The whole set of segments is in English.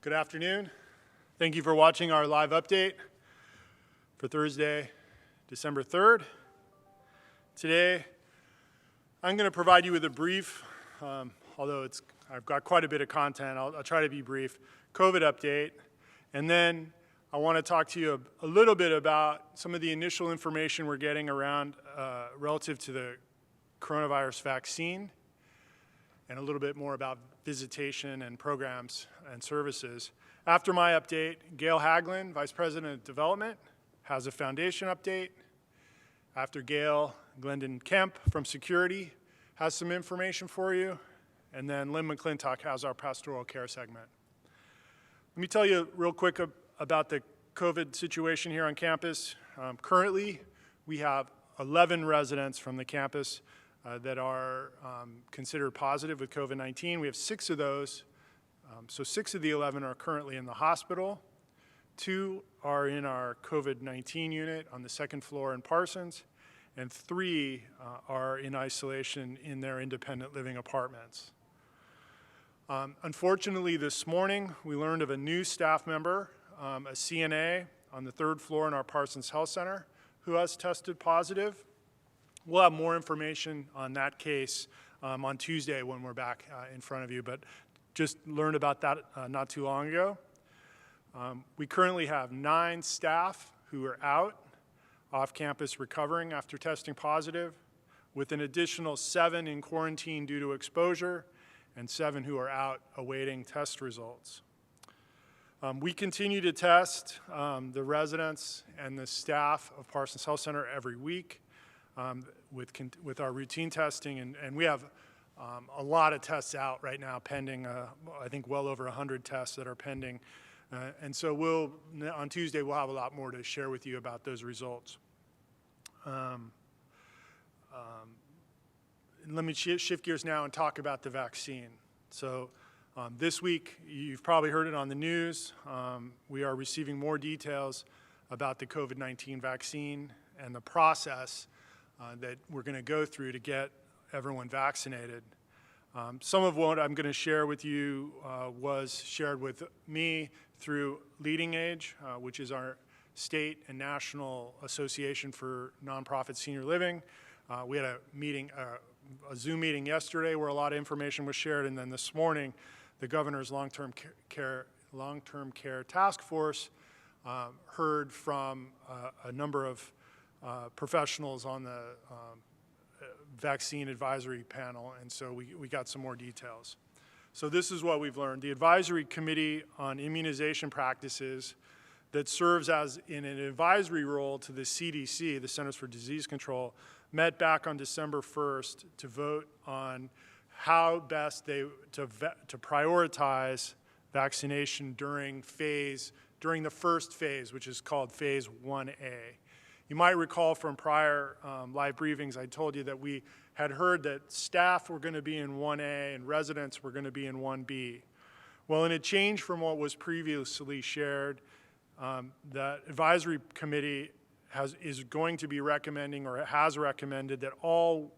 Good afternoon. Thank you for watching our live update for Thursday, December 3rd. Today, I'm going to provide you with a brief, although I've got quite a bit of content, I'll try to be brief, COVID update. And then I want to talk to you a little bit about some of the initial information we're getting around relative to the coronavirus vaccine, and a little bit more about visitation and programs and services. After my update, Gayle Haglund, Vice President of Development, has a foundation update. After Gayle, Glendon Kemp from Security has some information for you. And then Lynn McClintock has our Pastoral Care segment. Let me tell you real quick about the COVID situation here on campus. Currently, we have 11 residents from the campus that are considered positive with COVID-19. We have 6 of those. So 6 of the 11 are currently in the hospital. 2 are in our COVID-19 unit on the 2nd floor in Parsons, and 3 are in isolation in their independent living apartments. Unfortunately, this morning, we learned of a new staff member, a CNA on the 3rd floor in our Parsons Health Center, who has tested positive. We'll have more information on that case on Tuesday when we're back in front of you, but just learned about that not too long ago. We currently have 9 staff who are out off campus recovering after testing positive, with an additional 7 in quarantine due to exposure, and 7 who are out awaiting test results. We continue to test the residents and the staff of Parsons Health Center every week with our routine testing, and we have a lot of tests out right now pending, I think well over 100 tests that are pending. And so on Tuesday, we'll have a lot more to share with you about those results. Let me shift gears now and talk about the vaccine. So this week, you've probably heard it on the news, we are receiving more details about the COVID-19 vaccine and the process that we're going to go through to get everyone vaccinated. Some of what I'm going to share with you was shared with me through Leading Age, which is our state and national association for nonprofit senior living. We had a Zoom meeting yesterday where a lot of information was shared, and then this morning, the governor's long-term care task force heard from a number of professionals on the vaccine advisory panel, and so we got some more details. So this is what we've learned. The Advisory Committee on Immunization Practices that serves as in an advisory role to the CDC, the Centers for Disease Control, met back on December 1st to vote on how best to prioritize vaccination during the first phase, which is called Phase 1A. You might recall from prior live briefings, I told you that we had heard that staff were going to be in 1A and residents were going to be in 1B. Well, in a change from what was previously shared, the advisory committee is going to be recommending, or has recommended, that all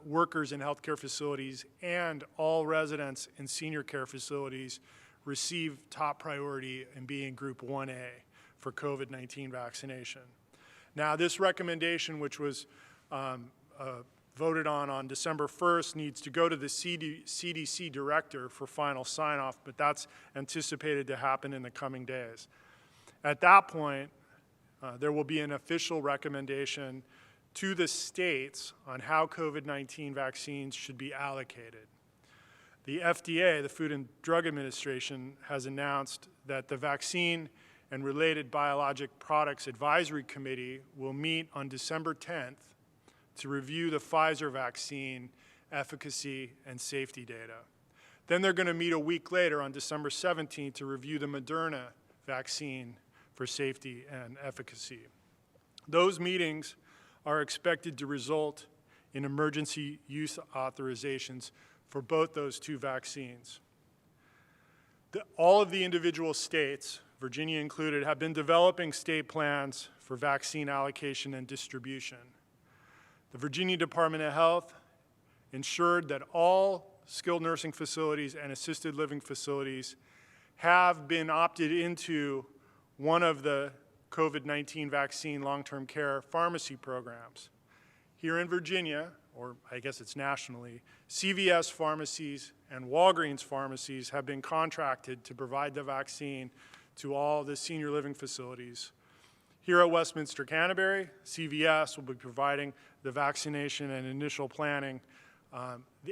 workers in healthcare facilities and all residents in senior care facilities receive top priority and be in Group 1A for COVID-19 vaccination. Now, this recommendation, which was voted on December 1st, needs to go to the CDC director for final sign-off, but that's anticipated to happen in the coming days. At that point, there will be an official recommendation to the states on how COVID-19 vaccines should be allocated. The FDA, the Food and Drug Administration, has announced that the Vaccine and Related Biologic Products Advisory Committee will meet on December 10th to review the Pfizer vaccine efficacy and safety data. Then they're going to meet a week later on December 17th to review the Moderna vaccine for safety and efficacy. Those meetings are expected to result in emergency use authorizations for both those 2 vaccines. All of the individual states, Virginia included, have been developing state plans for vaccine allocation and distribution. The Virginia Department of Health ensured that all skilled nursing facilities and assisted living facilities have been opted into one of the COVID-19 vaccine long-term care pharmacy programs. Here in Virginia, or I guess it's nationally, CVS pharmacies and Walgreens pharmacies have been contracted to provide the vaccine to all the senior living facilities. Here at Westminster Canterbury, CVS will be providing the vaccination and initial planning,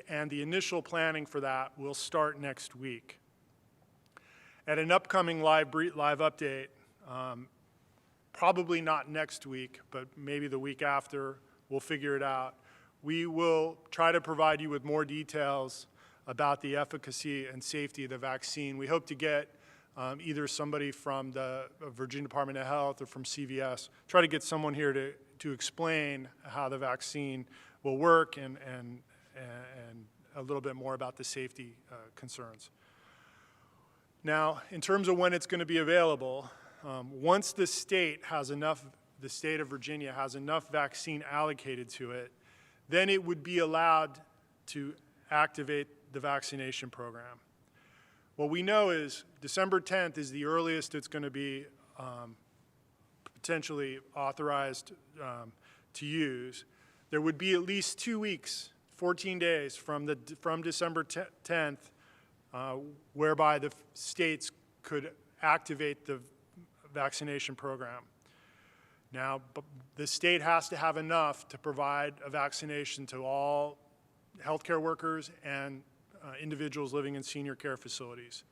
and the initial planning for that will start next week. At an upcoming live update, probably not next week, but maybe the week after, we'll figure it out. We will try to provide you with more details about the efficacy and safety of the vaccine. We hope to get either somebody from the Virginia Department of Health or from CVS, try to get someone here to explain how the vaccine will work and a little bit more about the safety concerns. Now, in terms of when it's going to be available, once the state of Virginia has enough vaccine allocated to it, then it would be allowed to activate the vaccination program. What we know is December 10th is the earliest it's going to be potentially authorized to use. There would be at least 2 weeks, 14 days from December 10th, whereby the states could activate the vaccination program. Now, the state has to have enough to provide a vaccination to all healthcare workers and individuals living in senior care facilities.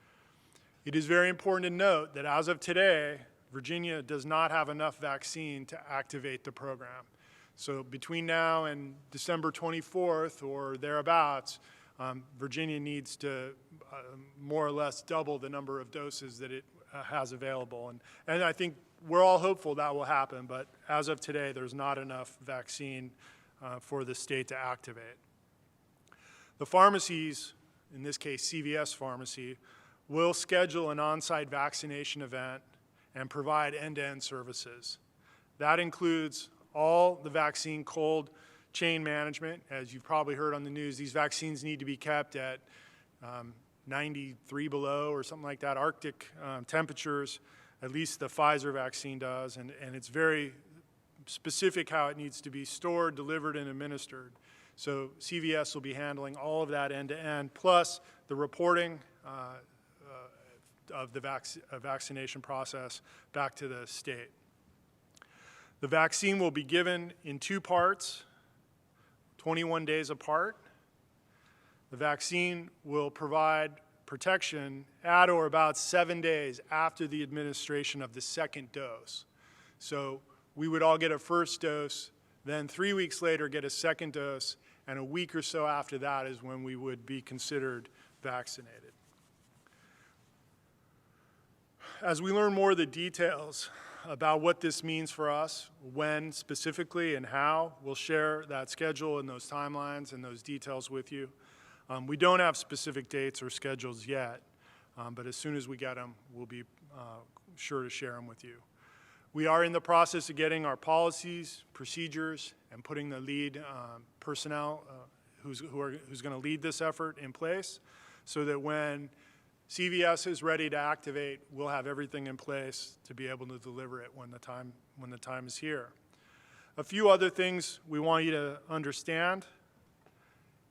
It is very important to note that as of today, Virginia does not have enough vaccine to activate the program. So between now and December 24th or thereabouts, Virginia needs to more or less double the number of doses that it has available. And I think we're all hopeful that will happen, but as of today, there's not enough vaccine for the state to activate. The pharmacies, in this case CVS Pharmacy, will schedule an on-site vaccination event and provide end-to-end services. That includes all the vaccine cold chain management. As you've probably heard on the news, these vaccines need to be kept at 93 below or something like that, Arctic temperatures. At least the Pfizer vaccine does, and it's very specific how it needs to be stored, delivered, and administered. So CVS will be handling all of that end-to-end, plus the reporting of the vaccination process back to the state. The vaccine will be given in 2 parts, 21 days apart. The vaccine will provide protection at or about 7 days after the administration of the second dose. So we would all get a first dose, then 3 weeks later get a second dose, and a week or so after that is when we would be considered vaccinated. As we learn more of the details about what this means for us, when specifically and how, we'll share that schedule and those timelines and those details with you. We don't have specific dates or schedules yet, but as soon as we get them, we'll be sure to share them with you. We are in the process of getting our policies, procedures, and putting the lead personnel who's going to lead this effort in place so that when CVS is ready to activate, we'll have everything in place to be able to deliver it when the time is here. A few other things we want you to understand.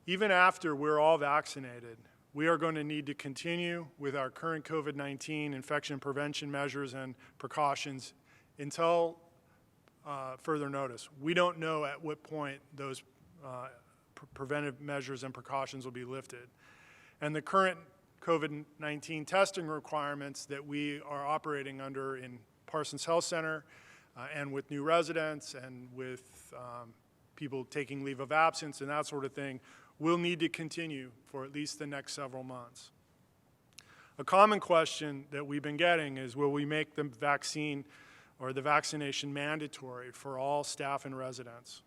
Even after we're all vaccinated, we are going to need to continue with our current COVID-19 infection prevention measures and precautions until further notice. We don't know at what point those preventive measures and precautions will be lifted. And the current COVID-19 testing requirements that we are operating under in Parsons Health Center and with new residents and with people taking leave of absence and that sort of thing will need to continue for at least the next several months. A common question that we've been getting is, will we make the vaccine or the vaccination mandatory for all staff and residents?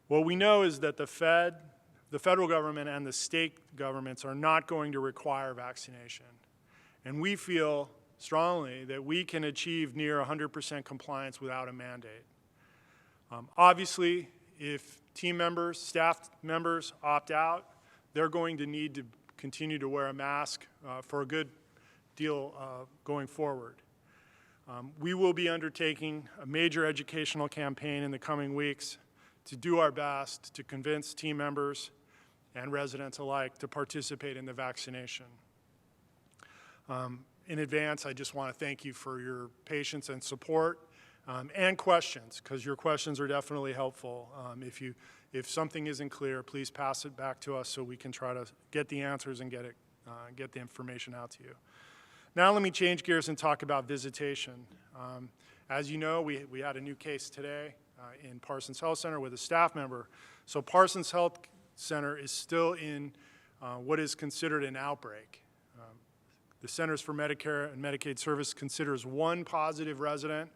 What we know is that the federal government and the state governments are not going to require vaccination. And we feel strongly that we can achieve near 100% compliance without a mandate. Obviously, if team members, staff members opt out, they're going to need to continue to wear a mask for a good deal going forward. We will be undertaking a major educational campaign in the coming weeks to do our best to convince team members and residents alike to participate in the vaccination. In advance, I just want to thank you for your patience and support and questions, because your questions are definitely helpful. If something isn't clear, please pass it back to us so we can try to get the answers and get the information out to you. Now let me change gears and talk about visitation. As you know, we had a new case today in Parsons Health Center with a staff member. So Parsons Health Center is still in what is considered an outbreak. The Centers for Medicare and Medicaid Services considers one positive resident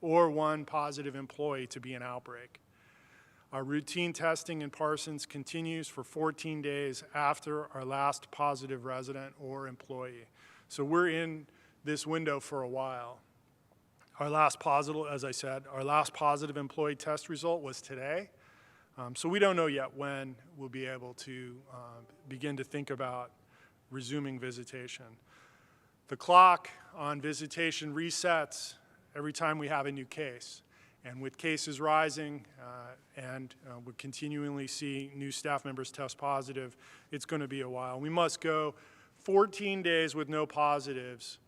or one positive employee to be an outbreak. Our routine testing in Parsons continues for 14 days after our last positive resident or employee. So we're in this window for a while. Our last positive, as I said, our last positive employee test result was today. So we don't know yet when we'll be able to begin to think about resuming visitation. The clock on visitation resets every time we have a new case. And with cases rising we continually see new staff members test positive, it's going to be a while. We must go 14 days with no positives,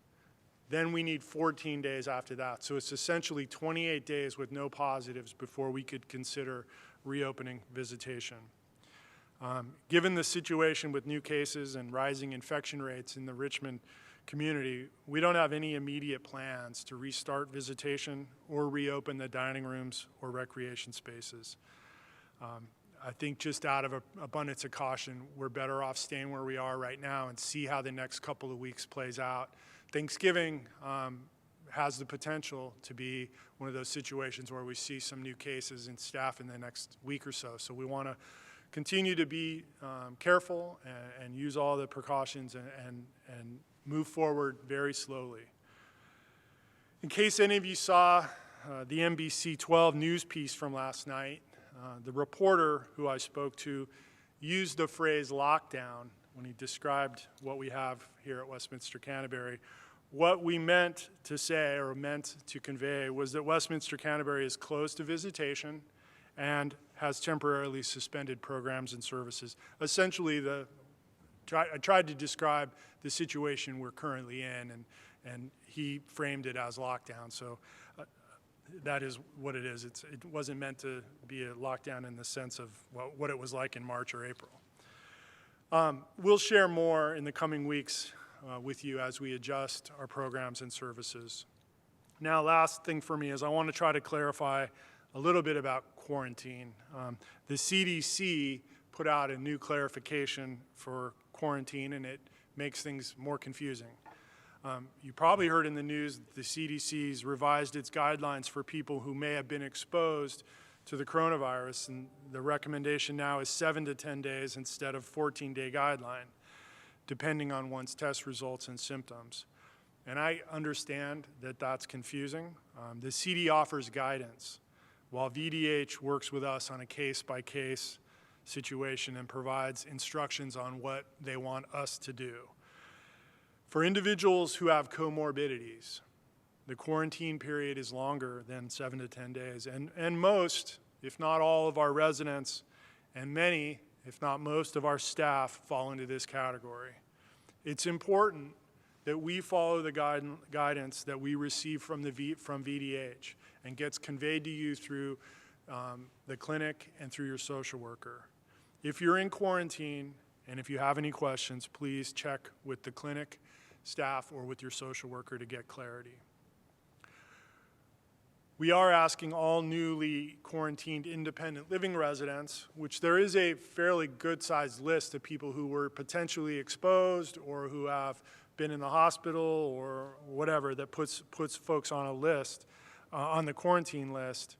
then we need 14 days after that. So it's essentially 28 days with no positives before we could consider reopening visitation. Given the situation with new cases and rising infection rates in the Richmond community, we don't have any immediate plans to restart visitation or reopen the dining rooms or recreation spaces. I think just out of abundance of caution, we're better off staying where we are right now and see how the next couple of weeks plays out. Thanksgiving has the potential to be one of those situations where we see some new cases in staff in the next week or so. So we want to continue to be careful and use all the precautions and move forward very slowly. In case any of you saw the NBC 12 news piece from last night, the reporter who I spoke to used the phrase lockdown when he described what we have here at Westminster Canterbury. What we meant to say or meant to convey was that Westminster Canterbury is closed to visitation and has temporarily suspended programs and services. Essentially, I tried to describe the situation we're currently in, and he framed it as lockdown. So that is what it is. It wasn't meant to be a lockdown in the sense of what it was like in March or April. We'll share more in the coming weeks with you as we adjust our programs and services. Now, last thing for me is I want to try to clarify a little bit about quarantine. The CDC put out a new clarification for quarantine, and it makes things more confusing. You probably heard in the news that the CDC's revised its guidelines for people who may have been exposed to the coronavirus, and the recommendation now is 7 to 10 days instead of 14-day guideline, depending on one's test results and symptoms. And I understand that that's confusing. The CD offers guidance, while VDH works with us on a case-by-case situation and provides instructions on what they want us to do. For individuals who have comorbidities, the quarantine period is longer than 7 to 10 days, and most, if not all of our residents, and many, if not most of our staff fall into this category. It's important that we follow the guidance that we receive from VDH and gets conveyed to you through the clinic and through your social worker. If you're in quarantine and if you have any questions, please check with the clinic staff or with your social worker to get clarity. We are asking all newly quarantined independent living residents, which there is a fairly good-sized list of people who were potentially exposed or who have been in the hospital or whatever that puts folks on a list, on the quarantine list.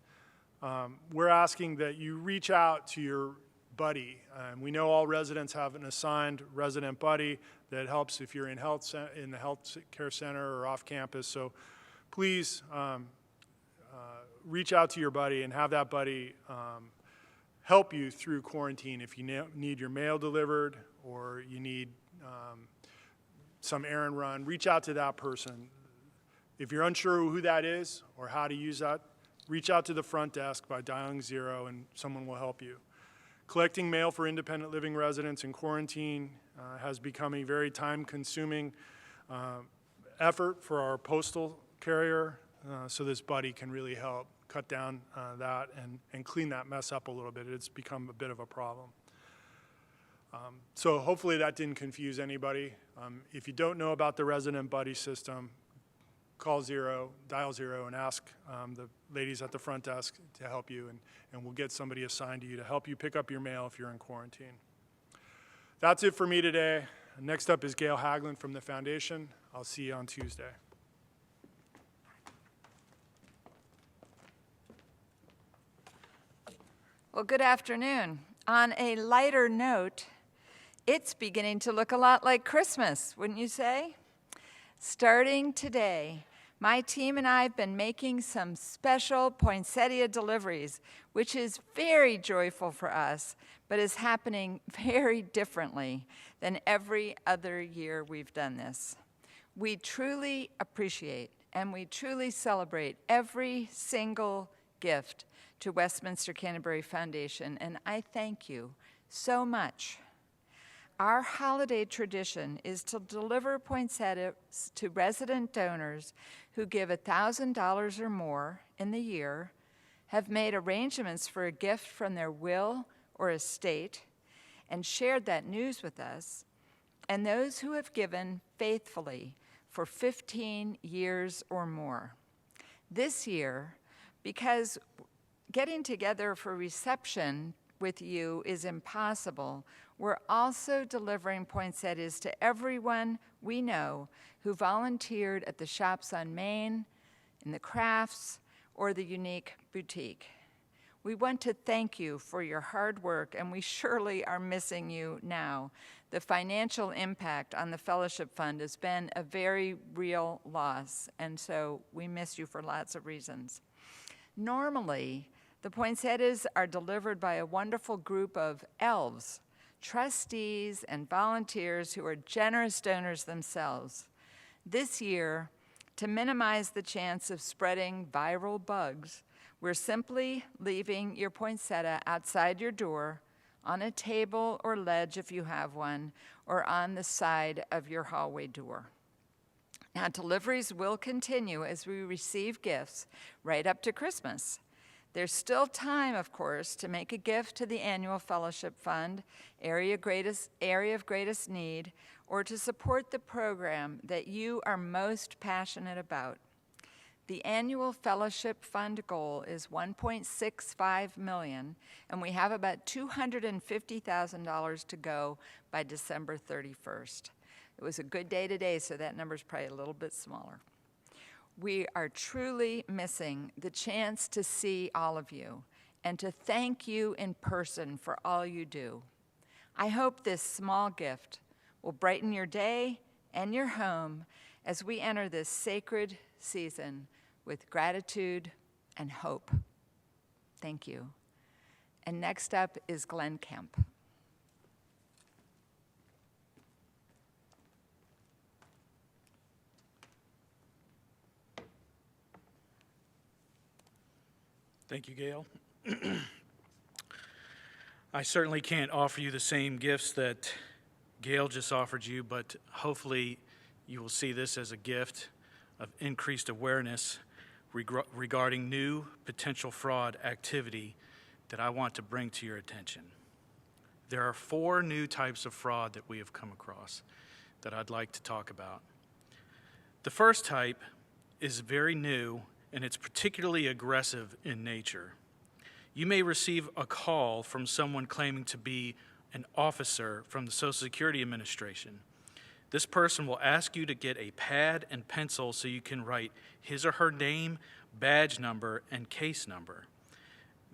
We're asking that you reach out to your buddy. We know all residents have an assigned resident buddy that helps if you're in the health care center or off campus. So please reach out to your buddy and have that buddy help you through quarantine if you need your mail delivered or you need some errand run, reach out to that person. If you're unsure who that is or how to use that, reach out to the front desk by dialing 0 and someone will help you. Collecting mail for independent living residents in quarantine has become a very time-consuming effort for our postal carrier, so this buddy can really help cut down that and clean that mess up a little bit. It's become a bit of a problem. So hopefully that didn't confuse anybody. If you don't know about the resident buddy system, call 0, dial 0, and ask the ladies at the front desk to help you, and we'll get somebody assigned to you to help you pick up your mail if you're in quarantine. That's it for me today. Next up is Gayle Haglund from the Foundation. I'll see you on Tuesday. Well, good afternoon. On a lighter note, it's beginning to look a lot like Christmas, wouldn't you say? Starting today, my team and I have been making some special poinsettia deliveries, which is very joyful for us, but is happening very differently than every other year we've done this. We truly appreciate and we truly celebrate every single gift to Westminster Canterbury Foundation, and I thank you so much. Our holiday tradition is to deliver poinsettias to resident donors who give $1,000 or more in the year, have made arrangements for a gift from their will or estate, and shared that news with us, and those who have given faithfully for 15 years or more. This year, because getting together for reception with you is impossible, we're also delivering poinsettias to everyone we know who volunteered at the shops on Main, in the crafts, or the unique boutique. We want to thank you for your hard work, and we surely are missing you now. The financial impact on the Fellowship Fund has been a very real loss, and so we miss you for lots of reasons. Normally, the poinsettias are delivered by a wonderful group of elves, trustees and volunteers who are generous donors themselves. This year, to minimize the chance of spreading viral bugs, we're simply leaving your poinsettia outside your door, on a table or ledge if you have one, or on the side of your hallway door. Now, deliveries will continue as we receive gifts right up to Christmas. There's still time, of course, to make a gift to the annual Fellowship Fund, area of greatest need, or to support the program that you are most passionate about. The annual Fellowship Fund goal is $1.65 million, and we have about $250,000 to go by December 31st. It was a good day today, so that number's probably a little bit smaller. We are truly missing the chance to see all of you and to thank you in person for all you do. I hope this small gift will brighten your day and your home as we enter this sacred season with gratitude and hope. Thank you. And next up is Glenn Kemp. Thank you, Gayle. I certainly can't offer you the same gifts that Gayle just offered you, but hopefully you will see this as a gift of increased awareness regarding new potential fraud activity that I want to bring to your attention. There are 4 new types of fraud that we have come across that I'd like to talk about. The first type is very new, and it's particularly aggressive in nature. You may receive a call from someone claiming to be an officer from the Social Security Administration. This person will ask you to get a pad and pencil so you can write his or her name, badge number, and case number.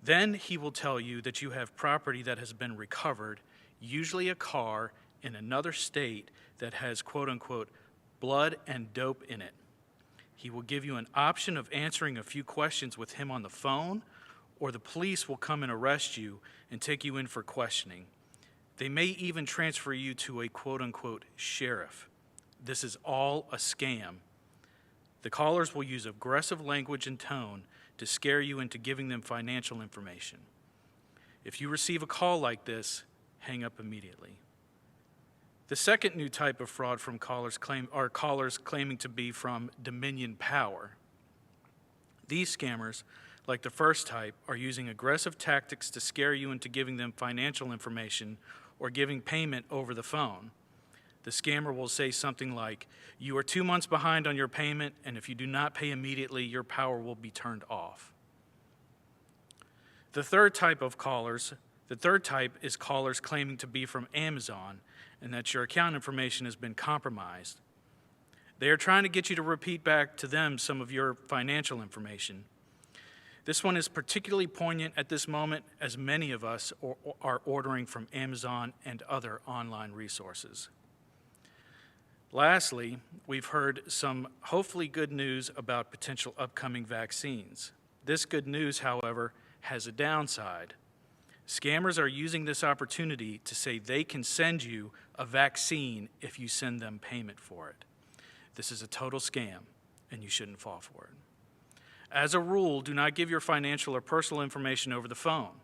Then he will tell you that you have property that has been recovered, usually a car in another state that has quote-unquote blood and dope in it. He will give you an option of answering a few questions with him on the phone, or the police will come and arrest you and take you in for questioning. They may even transfer you to a quote-unquote sheriff. this is all a scam. The callers will use aggressive language and tone to scare you into giving them financial information. If you receive a call like this, hang up immediately. The second new type of fraud from callers are callers claiming to be from Dominion Power. These scammers, like the first type, are using aggressive tactics to scare you into giving them financial information or giving payment over the phone. The scammer will say something like, "You are 2 months behind on your payment, and if you do not pay immediately, your power will be turned off." The third type is callers claiming to be from Amazon and that your account information has been compromised. They are trying to get you to repeat back to them some of your financial information. This one is particularly poignant at this moment, as many of us are ordering from Amazon and other online resources. Lastly, we've heard some hopefully good news about potential upcoming vaccines. This good news, however, has a downside. Scammers are using this opportunity to say they can send you a vaccine if you send them payment for it. This is a total scam, and you shouldn't fall for it. As a rule, do not give your financial or personal information over the phone.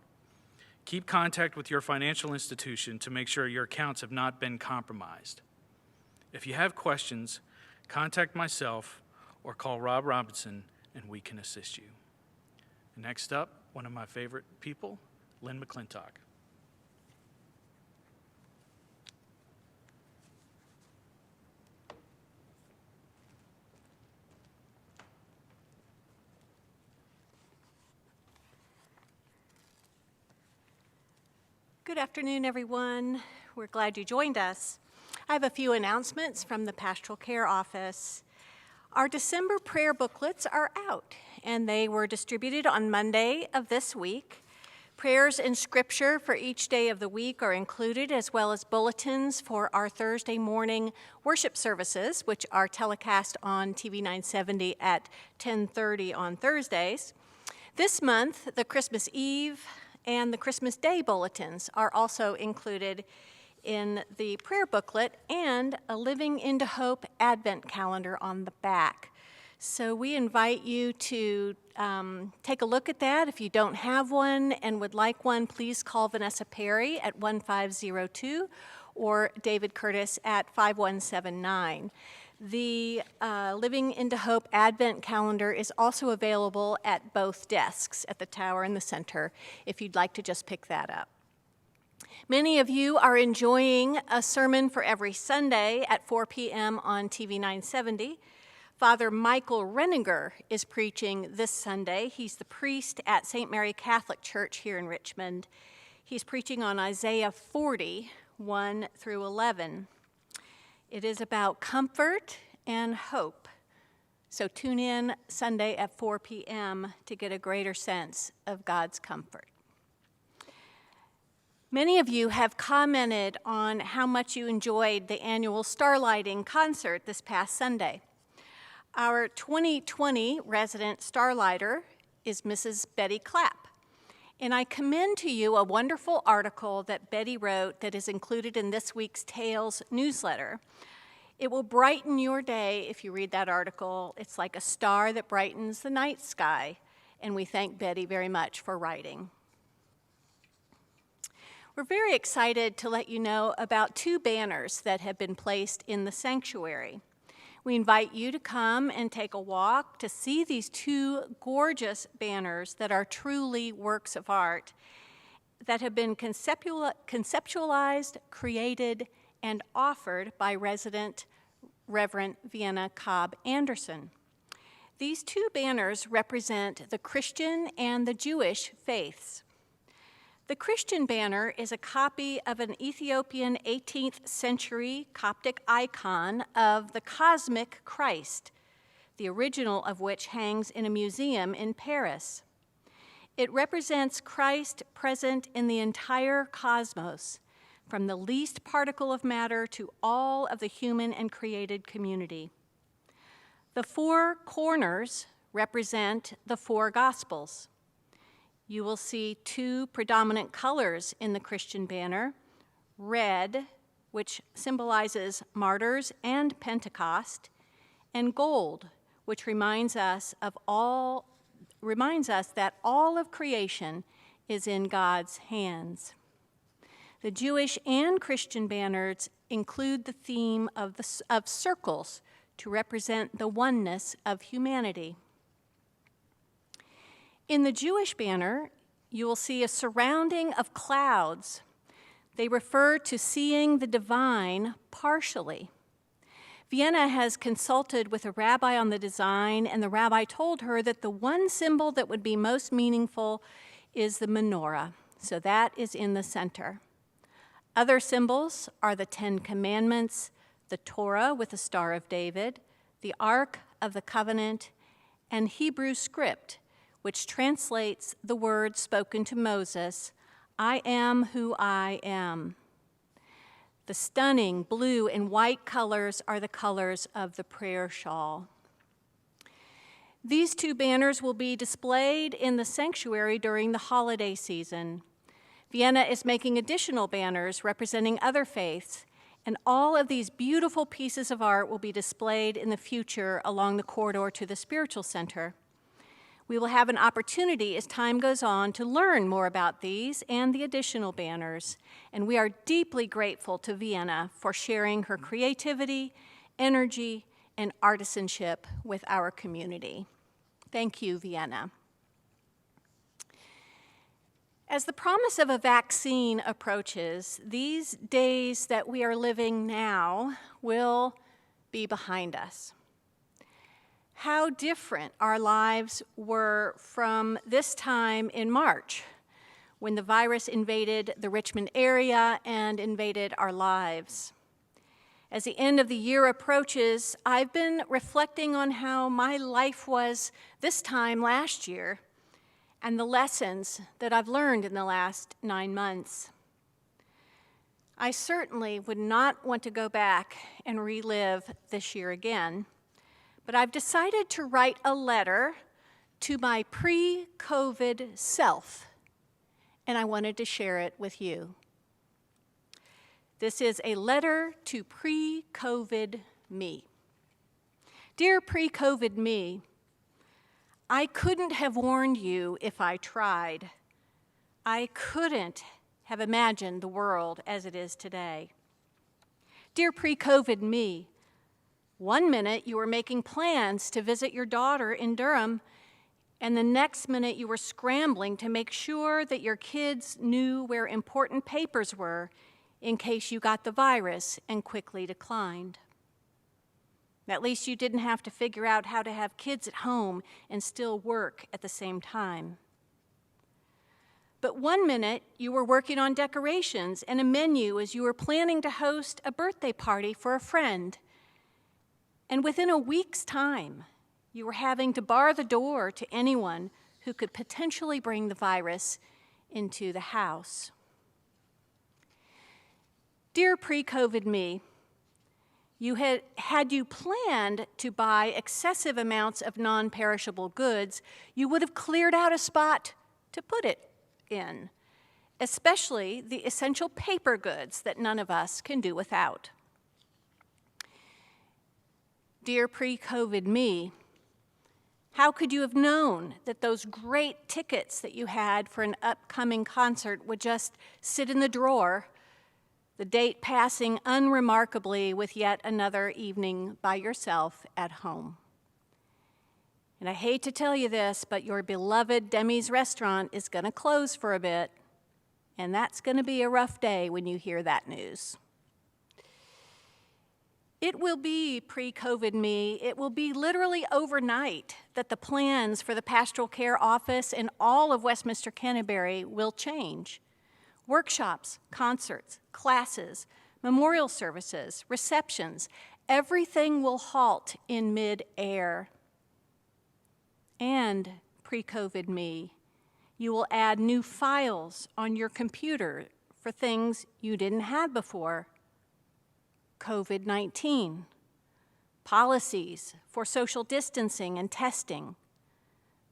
Keep contact with your financial institution to make sure your accounts have not been compromised. If you have questions, contact myself or call Rob Robinson, and we can assist you. Next up, one of my favorite people, Lynn McClintock. Good afternoon, everyone. We're glad you joined us. I have a few announcements from the Pastoral Care Office. Our December prayer booklets are out, and they were distributed on Monday of this week. Prayers in Scripture for each day of the week are included, as well as bulletins for our Thursday morning worship services, which are telecast on TV 970 at 10:30 on Thursdays. This month, the Christmas Eve and the Christmas Day bulletins are also included in the prayer booklet, and a Living into Hope Advent calendar on the back. So we invite you to take a look at that. If you don't have one and would like one, please call Vanessa Perry at 1502 or David Curtis at 5179. The Living into Hope Advent calendar is also available at both desks at the tower and the center if you'd like to just pick that up. Many of you are enjoying a sermon for every Sunday at 4 p.m. on TV 970. Father Michael Renninger is preaching this Sunday. He's the priest at St. Mary Catholic Church here in Richmond. He's preaching on Isaiah 40, 1 through 11. It is about comfort and hope. So tune in Sunday at 4 p.m. to get a greater sense of God's comfort. Many of you have commented on how much you enjoyed the annual Starlighting concert this past Sunday. Our 2020 resident Starlighter is Mrs. Betty Clapp, and I commend to you a wonderful article that Betty wrote that is included in this week's Tales newsletter. It will brighten your day if you read that article. It's like a star that brightens the night sky, and we thank Betty very much for writing. We're very excited to let you know about 2 banners that have been placed in the sanctuary. We invite you to come and take a walk to see these 2 gorgeous banners that are truly works of art that have been conceptualized, created, and offered by resident Reverend Vienna Cobb Anderson. These 2 banners represent the Christian and the Jewish faiths. The Christian banner is a copy of an Ethiopian 18th century Coptic icon of the cosmic Christ, the original of which hangs in a museum in Paris. It represents Christ present in the entire cosmos, from the least particle of matter to all of the human and created community. The 4 corners represent the 4 Gospels. You will see 2 predominant colors in the Christian banner, red which symbolizes martyrs and Pentecost, and gold, which reminds us that all of creation is in God's hands. The Jewish and Christian banners include the theme of circles to represent the oneness of humanity. In the Jewish banner, you will see a surrounding of clouds. They refer to seeing the divine partially. Vienna has consulted with a rabbi on the design, and the rabbi told her that the one symbol that would be most meaningful is the menorah, so that is in the center. Other symbols are the Ten Commandments, the Torah with the Star of David, the Ark of the Covenant, and Hebrew script, which translates the words spoken to Moses, "I am who I am." The stunning blue and white colors are the colors of the prayer shawl. These two banners will be displayed in the sanctuary during the holiday season. Vienna is making additional banners representing other faiths, and all of these beautiful pieces of art will be displayed in the future along the corridor to the Spiritual Center. We will have an opportunity as time goes on to learn more about these and the additional banners, and we are deeply grateful to Vienna for sharing her creativity, energy, and artisanship with our community. Thank you, Vienna. As the promise of a vaccine approaches, these days that we are living now will be behind us. How different our lives were from this time in March, when the virus invaded the Richmond area and invaded our lives. As the end of the year approaches, I've been reflecting on how my life was this time last year and the lessons that I've learned in the last 9 months. I certainly would not want to go back and relive this year again, but I've decided to write a letter to my pre-COVID self, and I wanted to share it with you. This is a letter to pre-COVID me. Dear pre-COVID me, I couldn't have warned you if I tried. I couldn't have imagined the world as it is today. Dear pre-COVID me, one minute you were making plans to visit your daughter in Durham, and the next minute you were scrambling to make sure that your kids knew where important papers were in case you got the virus and quickly declined. At least you didn't have to figure out how to have kids at home and still work at the same time. But one minute you were working on decorations and a menu as you were planning to host a birthday party for a friend. And within a week's time, you were having to bar the door to anyone who could potentially bring the virus into the house. Dear pre-COVID me, had you planned to buy excessive amounts of non-perishable goods, you would have cleared out a spot to put it in, especially the essential paper goods that none of us can do without. Dear pre-COVID me, how could you have known that those great tickets that you had for an upcoming concert would just sit in the drawer, the date passing unremarkably with yet another evening by yourself at home? And I hate to tell you this, but your beloved Demi's restaurant is going to close for a bit, and that's going to be a rough day when you hear that news. It will be pre-COVID me, it will be literally overnight that the plans for the Pastoral Care Office and all of Westminster Canterbury will change. Workshops, concerts, classes, memorial services, receptions, everything will halt in mid-air. And pre-COVID me, you will add new files on your computer for things you didn't have before. COVID-19, policies for social distancing and testing,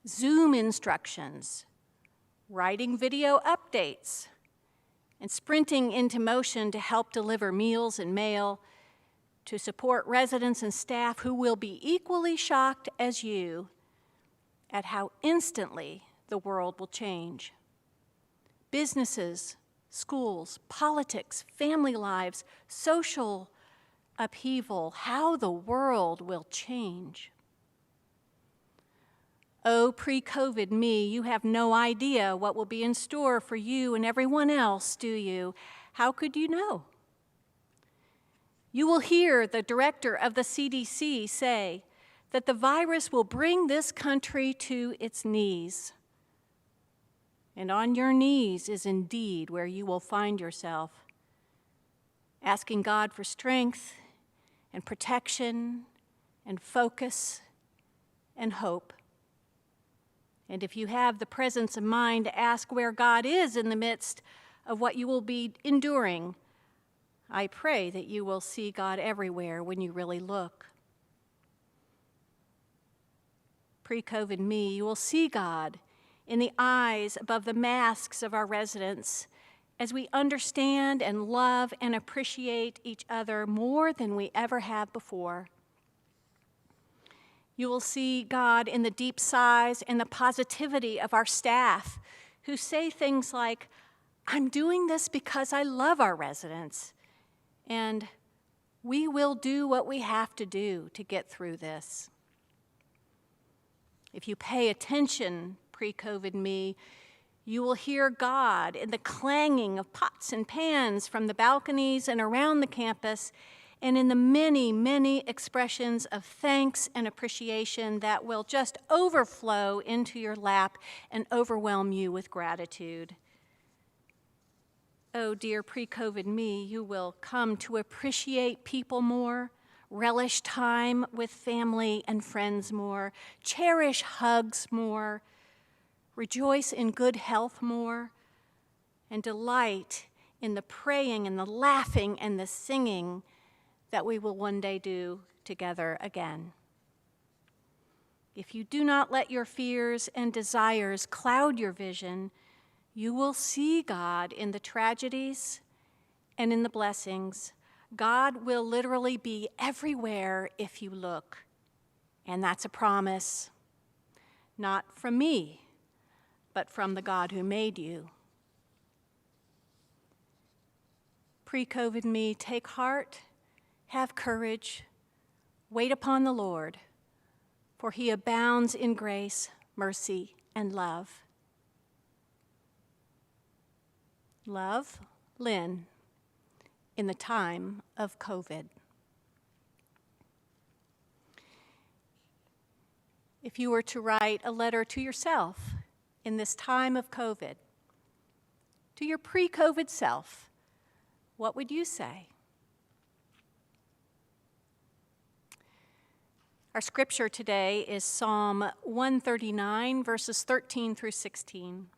Zoom instructions, writing video updates, and sprinting into motion to help deliver meals and mail, to support residents and staff who will be equally shocked as you at how instantly the world will change. Businesses, schools, politics, family lives, social upheaval, how the world will change. Oh, pre-COVID me, you have no idea what will be in store for you and everyone else, do you? How could you know? You will hear the director of the CDC say that the virus will bring this country to its knees. And on your knees is indeed where you will find yourself, asking God for strength and protection and focus and hope. And if you have the presence of mind to ask where God is in the midst of what you will be enduring, I pray that you will see God everywhere when you really look. Pre-COVID me, you will see God in the eyes above the masks of our residents as we understand and love and appreciate each other more than we ever have before. You will see God in the deep sighs and the positivity of our staff who say things like, "I'm doing this because I love our residents," and "We will do what we have to do to get through this." If you pay attention, pre-COVID me, you will hear God in the clanging of pots and pans from the balconies and around the campus, and in the many, many expressions of thanks and appreciation that will just overflow into your lap and overwhelm you with gratitude. Oh, dear pre-COVID me, you will come to appreciate people more, relish time with family and friends more, cherish hugs more, rejoice in good health more, and delight in the praying and the laughing and the singing that we will one day do together again. If you do not let your fears and desires cloud your vision, you will see God in the tragedies and in the blessings. God will literally be everywhere if you look. And that's a promise, not from me, but from the God who made you. Pre-COVID me, take heart, have courage, wait upon the Lord, for he abounds in grace, mercy, and love. Love, Lynn, in the time of COVID. If you were to write a letter to yourself in this time of COVID, to your pre-COVID self, what would you say? Our scripture today is Psalm 139, verses 13 through 16.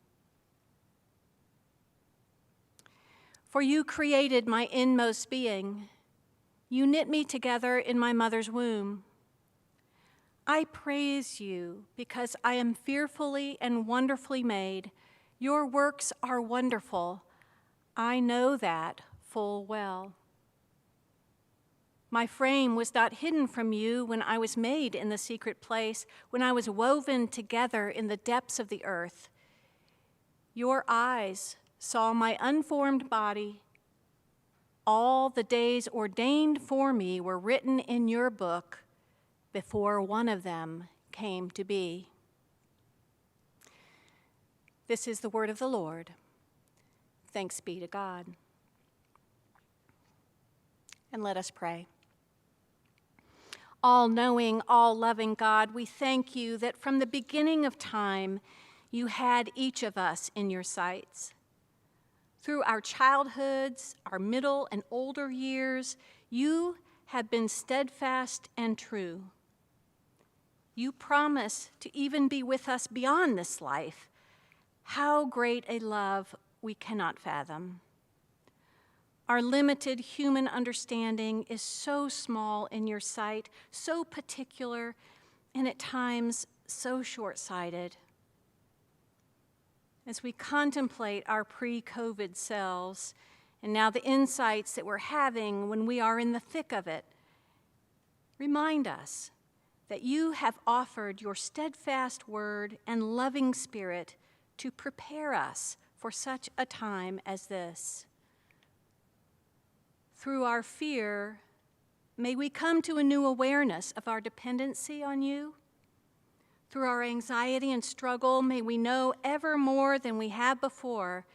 For you created my inmost being. You knit me together in my mother's womb. I praise you because I am fearfully and wonderfully made. Your works are wonderful. I know that full well. My frame was not hidden from you when I was made in the secret place, when I was woven together in the depths of the earth. Your eyes saw my unformed body. All the days ordained for me were written in your book before one of them came to be. This is the word of the Lord. Thanks be to God. And let us pray. All-knowing, all-loving God, we thank you that from the beginning of time, you had each of us in your sights. Through our childhoods, our middle and older years, you have been steadfast and true. You promise to even be with us beyond this life. How great a love we cannot fathom. Our limited human understanding is so small in your sight, so particular, and at times so short-sighted. as we contemplate our pre-COVID selves and now the insights that we're having when we are in the thick of it, remind us that you have offered your steadfast word and loving spirit to prepare us for such a time as this. Through our fear, may we come to a new awareness of our dependency on you. Through our anxiety and struggle, may we know ever more than we have before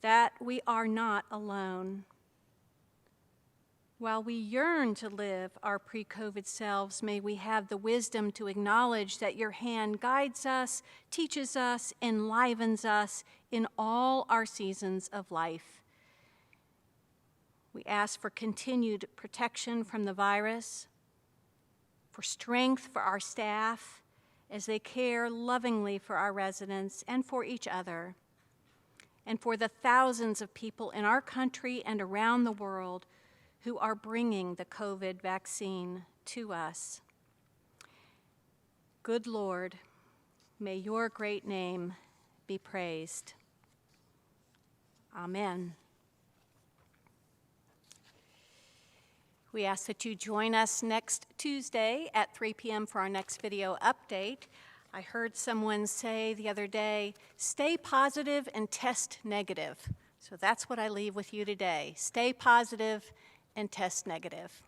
that we are not alone. While we yearn to live our pre-COVID selves, may we have the wisdom to acknowledge that your hand guides us, teaches us, enlivens us in all our seasons of life. We ask for continued protection from the virus, for strength for our staff as they care lovingly for our residents and for each other, and for the thousands of people in our country and around the world who are bringing the COVID vaccine to us. Good Lord, may your great name be praised. Amen. We ask that you join us next Tuesday at 3 p.m. for our next video update. I heard someone say the other day, stay positive and test negative. So that's what I leave with you today. Stay positive and test negative.